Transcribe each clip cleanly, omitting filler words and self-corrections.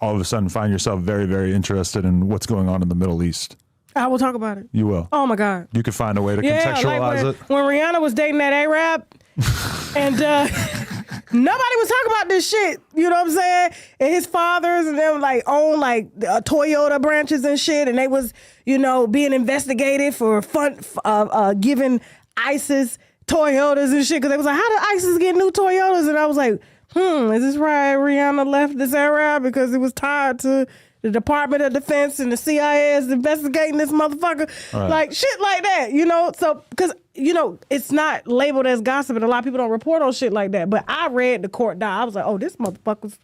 all of a sudden find yourself very, very interested in what's going on in the Middle East? I will talk about it. You will? Oh, my God. You could find a way to contextualize it? When Rihanna was dating that Arab, and nobody was talking about this shit. You know what I'm saying? And his fathers and them own Toyota branches and shit, and they was being investigated for giving ISIS Toyotas and shit, because they was like, how did ISIS get new Toyotas? And I was like, is this why Rihanna left this Arab? Because it was tied to the Department of Defense and the CIA is investigating this motherfucker. Right. Like, shit like that, So, because, it's not labeled as gossip, and a lot of people don't report on shit like that. But I read the court doc. I was like, oh, this motherfucker's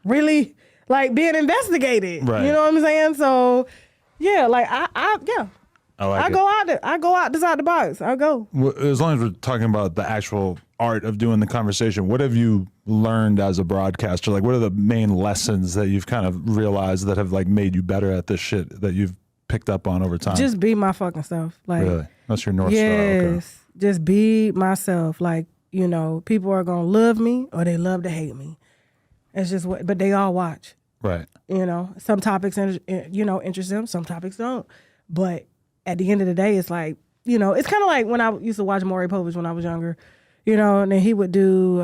really, being investigated. Right. You know what I'm saying? So, yeah, I go out there. I go out the box. I go. Well, as long as we're talking about the actual art of doing the conversation, what have you learned as a broadcaster? What are the main lessons that you've kind of realized that have made you better at this shit that you've picked up on over time? Just be my fucking self. Really? That's your North Star? Yes. Okay. Just be myself. People are going to love me or they love to hate me. It's just but they all watch. Right. Some topics, interest them. Some topics don't. But at the end of the day, it's it's kind of like when I used to watch Maury Povich when I was younger, and then he would do,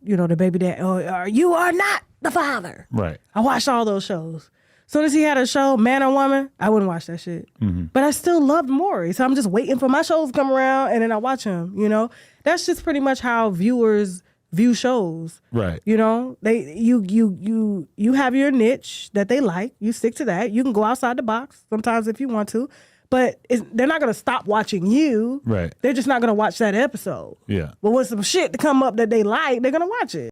the baby dad, you are not the father. Right. I watched all those shows. As soon as he had a show, Man or Woman, I wouldn't watch that shit. Mm-hmm. But I still loved Maury. So I'm just waiting for my shows to come around and then I watch him, That's just pretty much how viewers view shows. Right. You have your niche that they like. You stick to that. You can go outside the box sometimes if you want to. But they're not going to stop watching you. Right. They're just not going to watch that episode. Yeah. But when some shit to come up that they like, they're going to watch it.